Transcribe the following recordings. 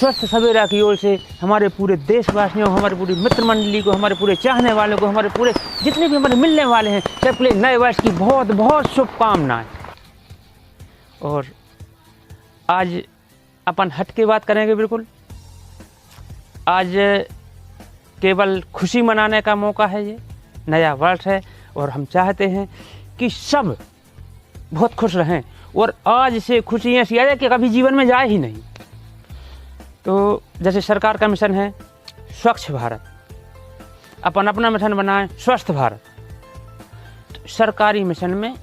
स्वस्थ सवेरा की ओर से हमारे पूरे देशवासियों, हमारे पूरी मित्र मंडली को, हमारे पूरे चाहने वालों को, हमारे पूरे जितने भी हमारे मिलने वाले हैं, सबके लिए नए वर्ष की बहुत बहुत शुभकामनाएं। और आज अपन हट के बात करेंगे। बिल्कुल आज केवल खुशी मनाने का मौका है, ये नया वर्ष है और हम चाहते हैं कि सब बहुत खुश रहें और आज से खुशी ऐसी आ जाए कि कभी जीवन में जाए ही नहीं। तो जैसे सरकार का मिशन है स्वच्छ भारत, अपन अपना मिशन बनाएं स्वस्थ भारत। तो सरकारी मिशन में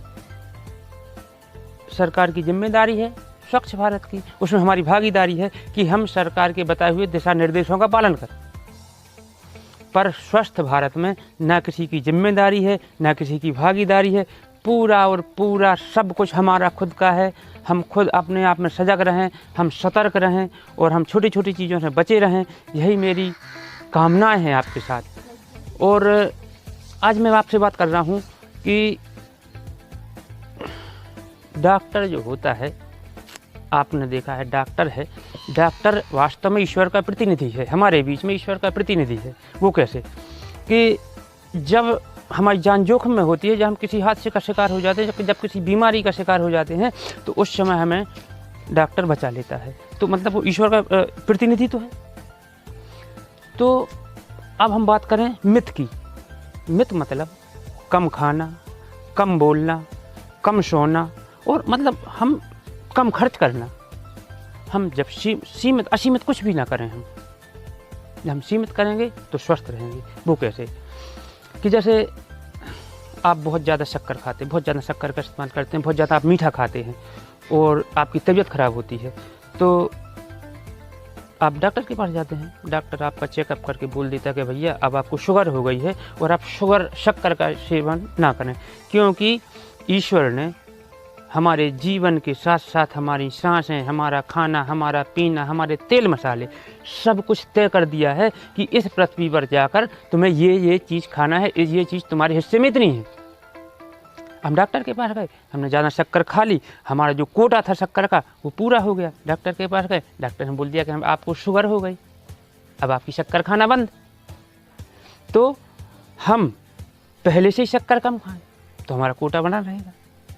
सरकार की जिम्मेदारी है स्वच्छ भारत की, उसमें हमारी भागीदारी है कि हम सरकार के बताए हुए दिशा निर्देशों का पालन करें। पर स्वस्थ भारत में ना किसी की जिम्मेदारी है, ना किसी की भागीदारी है, पूरा और पूरा सब कुछ हमारा खुद का है। हम खुद अपने आप में सजग रहें, हम सतर्क रहें और हम छोटी छोटी चीज़ों से बचे रहें, यही मेरी कामनाएं हैं आपके साथ। और आज मैं आपसे बात कर रहा हूँ कि डॉक्टर जो होता है, आपने देखा है डॉक्टर है, डॉक्टर वास्तव में ईश्वर का प्रतिनिधि है, हमारे बीच में ईश्वर का प्रतिनिधि है। वो कैसे कि जब हमारी जान जोखिम में होती है, जब हम किसी हादसे का शिकार हो जाते हैं, जब किसी बीमारी का शिकार हो जाते हैं, तो उस समय हमें डॉक्टर बचा लेता है। तो मतलब वो ईश्वर का प्रतिनिधि तो है। तो अब हम बात करें मिथ की। मिथ मतलब कम खाना, कम बोलना, कम सोना और मतलब हम कम खर्च करना। हम जब सीमित असीमित कुछ भी ना करें, हम जब हम सीमित करेंगे तो स्वस्थ रहेंगे। वो कैसे कि जैसे आप बहुत ज़्यादा शक्कर खाते हैं, बहुत ज़्यादा शक्कर का इस्तेमाल करते हैं, बहुत ज़्यादा आप मीठा खाते हैं और आपकी तबीयत ख़राब होती है, तो आप डॉक्टर के पास जाते हैं। डॉक्टर आपका चेकअप करके बोल देता है कि भैया अब आपको शुगर हो गई है और आप शक्कर का सेवन ना करें, क्योंकि ईश्वर ने हमारे जीवन के साथ साथ हमारी सांसें, हमारा खाना, हमारा पीना, हमारे तेल मसाले सब कुछ तय कर दिया है कि इस पृथ्वी पर जाकर तुम्हें ये चीज़ खाना है, ये चीज़ तुम्हारे हिस्से में इतनी है। हम डॉक्टर के पास गए, हमने ज़्यादा शक्कर खा ली, हमारा जो कोटा था शक्कर का वो पूरा हो गया। डॉक्टर के पास गए, डॉक्टर ने बोल दिया कि आपको शुगर हो गई, अब आपकी शक्कर खाना बंद। तो हम पहले से ही शक्कर कम खाएं तो हमारा कोटा बना रहेगा,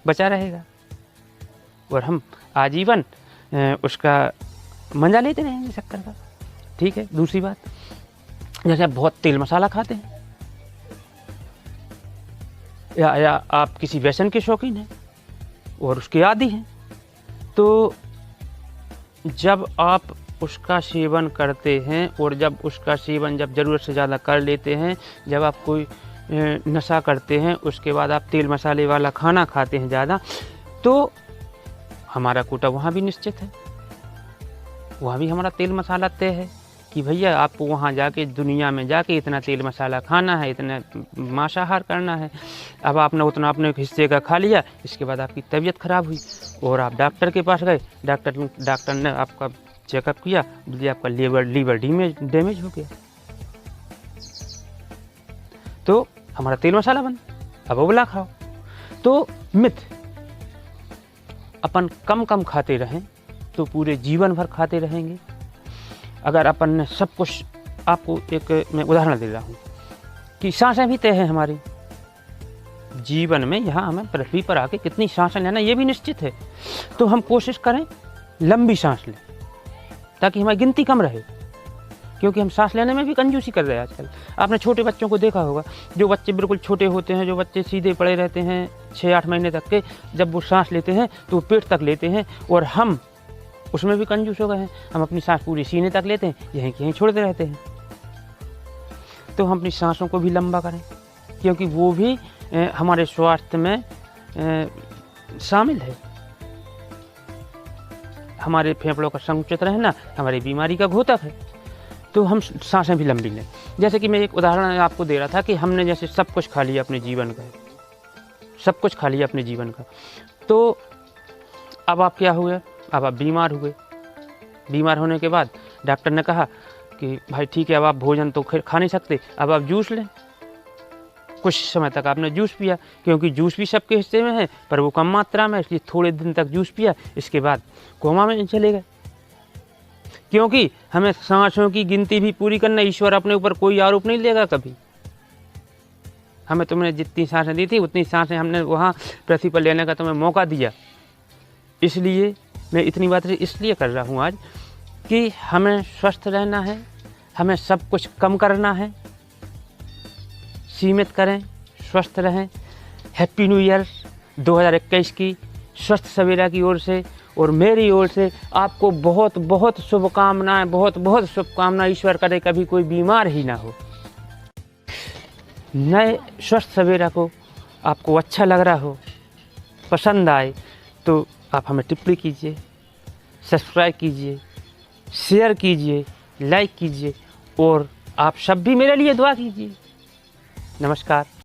बचा रहेगा और हम आजीवन उसका मजा लेते रहेंगे शक्कर का। ठीक है। दूसरी बात, जैसे आप बहुत तेल मसाला खाते हैं या आप किसी व्यसन के शौकीन हैं और उसके आदी हैं, तो जब आप उसका सेवन करते हैं और जब उसका सेवन जब ज़रूरत से ज़्यादा कर लेते हैं, जब आप कोई नशा करते हैं, उसके बाद आप तेल मसाले वाला खाना खाते हैं ज़्यादा, तो हमारा कोटा वहाँ भी निश्चित है, वहाँ भी हमारा तेल मसाला तय है कि भैया आपको वहाँ जाके दुनिया में जाके इतना तेल मसाला खाना है, इतना मांसाहार करना है। अब आपने उतना अपने हिस्से का खा लिया, इसके बाद आपकी तबीयत ख़राब हुई और आप डॉक्टर के पास गए, डॉक्टर ने आपका चेकअप किया, बोलिए आपका लीवर डैमेज हो गया, तो हमारा तेल मसाला बंद, अब उबला खाओ। तो मिथ, अपन कम कम खाते रहें तो पूरे जीवन भर खाते रहेंगे। अगर अपन ने सब कुछ, आपको एक मैं उदाहरण दे रहा हूँ कि सांसें भी तय हैं हमारी जीवन में, यहाँ हमें पृथ्वी पर आके कितनी सांसें लेना ये भी निश्चित है। तो हम कोशिश करें लंबी सांस लें ताकि हमारी गिनती कम रहे, क्योंकि हम सांस लेने में भी कंजूसी कर रहे हैं आजकल। आपने छोटे बच्चों को देखा होगा, जो बच्चे बिल्कुल छोटे होते हैं, जो बच्चे सीधे पड़े रहते हैं 6-8 महीने तक के, जब वो सांस लेते हैं तो वो पेट तक लेते हैं और हम उसमें भी कंजूस हो गए हैं। हम अपनी सांस पूरी सीने तक लेते हैं, यहीं कहीं छोड़ते रहते हैं। तो हम अपनी सांसों को भी लंबा करें, क्योंकि वो भी हमारे स्वास्थ्य में शामिल है। हमारे फेफड़ों का संकुचित रहना हमारी बीमारी का घोतक है। तो हम सांसें भी लंबी लें। जैसे कि मैं एक उदाहरण आपको दे रहा था कि हमने जैसे सब कुछ खा लिया अपने जीवन का, सब कुछ खा लिया अपने जीवन का, तो अब आप क्या हुए, अब आप बीमार हुए। बीमार होने के बाद डॉक्टर ने कहा कि भाई ठीक है, अब आप भोजन तो खा नहीं सकते, अब आप जूस लें। कुछ समय तक आपने जूस पिया, क्योंकि जूस भी सबके हिस्से में है पर वो कम मात्रा में, इसलिए थोड़े दिन तक जूस पिया, इसके बाद कोमा में चले गए। क्योंकि हमें सांसों की गिनती भी पूरी करना, ईश्वर अपने ऊपर कोई आरोप नहीं लेगा कभी। हमें तुमने जितनी सांसें दी थी उतनी सांसें हमने वहाँ पृथ्वी पर लेने का तुम्हें मौका दिया। इसलिए मैं इतनी बात इसलिए कर रहा हूँ आज कि हमें स्वस्थ रहना है, हमें सब कुछ कम करना है, सीमित करें, स्वस्थ रहें। हैप्पी न्यू ईयर 2021 की स्वस्थ सवेरा की ओर से और मेरी ओर से आपको बहुत बहुत शुभकामनाएं, बहुत बहुत शुभकामनाएं। ईश्वर करे कभी कोई बीमार ही ना हो। नए स्वस्थ सवेरा को आपको अच्छा लग रहा हो, पसंद आए तो आप हमें टिप्पणी कीजिए, सब्सक्राइब कीजिए, शेयर कीजिए, लाइक कीजिए और आप सब भी मेरे लिए दुआ कीजिए। नमस्कार।